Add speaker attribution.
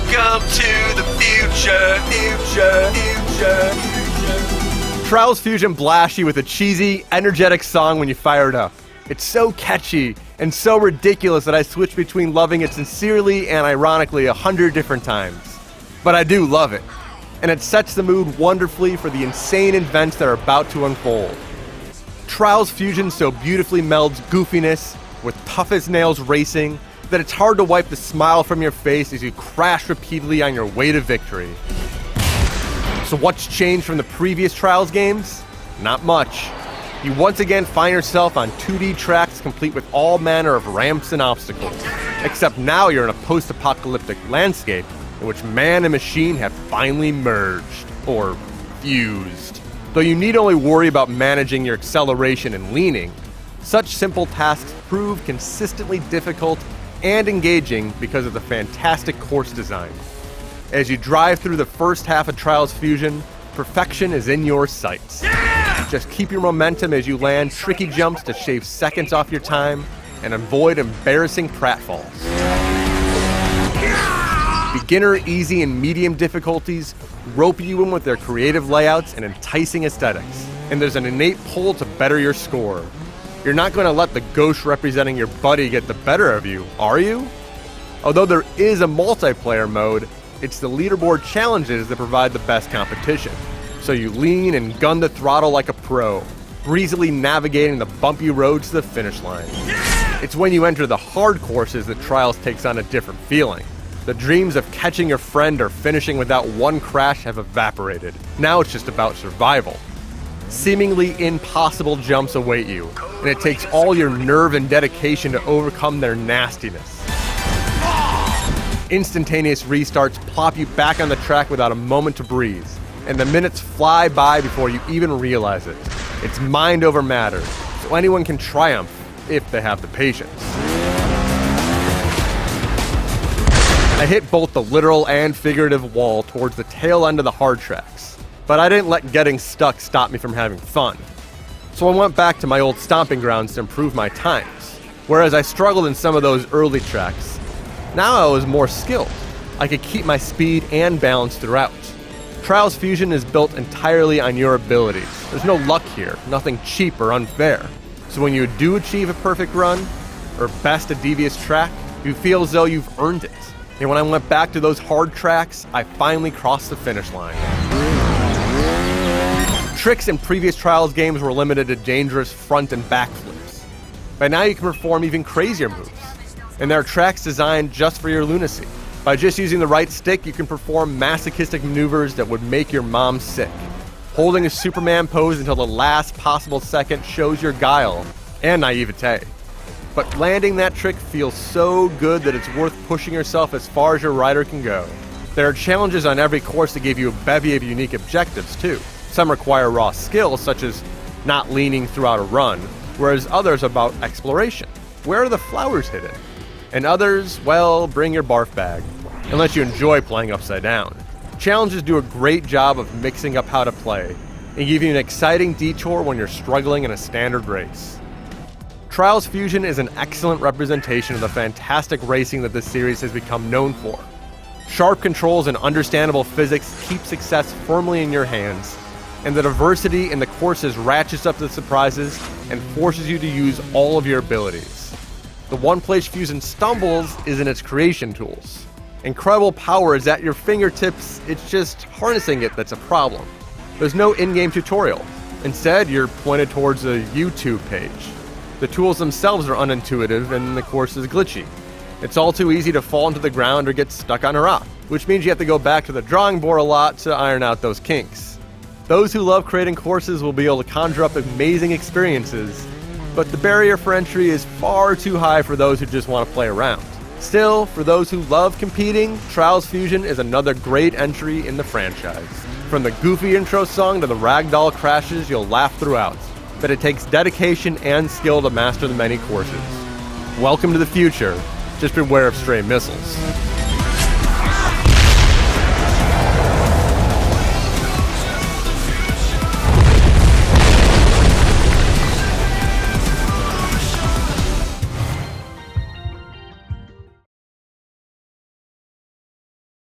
Speaker 1: Welcome to the future.
Speaker 2: Trials Fusion blasts you with a cheesy, energetic song when you fire it up. It's so catchy and so ridiculous that I switch between loving it sincerely and ironically 100 different times. But I do love it, and it sets the mood wonderfully for the insane events that are about to unfold. Trials Fusion so beautifully melds goofiness with tough-as-nails racing that it's hard to wipe the smile from your face as you crash repeatedly on your way to victory. So what's changed from the previous Trials games? Not much. You once again find yourself on 2D tracks complete with all manner of ramps and obstacles. Except now you're in a post-apocalyptic landscape in which man and machine have finally merged, or fused. Though you need only worry about managing your acceleration and leaning, such simple tasks prove consistently difficult and engaging because of the fantastic course design. As you drive through the first half of Trials Fusion, perfection is in your sights. Yeah! Just keep your momentum as you land tricky jumps to shave seconds off your time and avoid embarrassing pratfalls. Yeah! Beginner, easy, and medium difficulties rope you in with their creative layouts and enticing aesthetics, and there's an innate pull to better your score. You're not going to let the ghost representing your buddy get the better of you, are you? Although there is a multiplayer mode, it's the leaderboard challenges that provide the best competition. So you lean and gun the throttle like a pro, breezily navigating the bumpy roads to the finish line. Yeah! It's when you enter the hard courses that Trials takes on a different feeling. The dreams of catching your friend or finishing without one crash have evaporated. Now it's just about survival. Seemingly impossible jumps await you, and it takes all your nerve and dedication to overcome their nastiness. Instantaneous restarts plop you back on the track without a moment to breathe, and the minutes fly by before you even realize it. It's mind over matter, so anyone can triumph if they have the patience. I hit both the literal and figurative wall towards the tail end of the hard tracks, but I didn't let getting stuck stop me from having fun. So I went back to my old stomping grounds to improve my times. Whereas I struggled in some of those early tracks, now I was more skilled. I could keep my speed and balance throughout. Trials Fusion is built entirely on your abilities. There's no luck here, nothing cheap or unfair. So when you do achieve a perfect run, or best a devious track, you feel as though you've earned it. And when I went back to those hard tracks, I finally crossed the finish line. Tricks in previous Trials games were limited to dangerous front and back flips. But now you can perform even crazier moves. And there are tracks designed just for your lunacy. By just using the right stick, you can perform masochistic maneuvers that would make your mom sick. Holding a Superman pose until the last possible second shows your guile and naivete. But landing that trick feels so good that it's worth pushing yourself as far as your rider can go. There are challenges on every course that give you a bevy of unique objectives, too. Some require raw skill, such as not leaning throughout a run, whereas others are about exploration. Where are the flowers hidden? And others, well, bring your barf bag, unless you enjoy playing upside down. Challenges do a great job of mixing up how to play, and give you an exciting detour when you're struggling in a standard race. Trials Fusion is an excellent representation of the fantastic racing that this series has become known for. Sharp controls and understandable physics keep success firmly in your hands, and the diversity in the courses ratchets up the surprises and forces you to use all of your abilities. The one place Fusion stumbles is in its creation tools. Incredible power is at your fingertips, it's just harnessing it that's a problem. There's no in-game tutorial. Instead, you're pointed towards a YouTube page. The tools themselves are unintuitive and the course is glitchy. It's all too easy to fall into the ground or get stuck on a rock, which means you have to go back to the drawing board a lot to iron out those kinks. Those who love creating courses will be able to conjure up amazing experiences, but the barrier for entry is far too high for those who just want to play around. Still, for those who love competing, Trials Fusion is another great entry in the franchise. From the goofy intro song to the ragdoll crashes, you'll laugh throughout. But it takes dedication and skill to master the many courses. Welcome to the future. Just beware of stray missiles.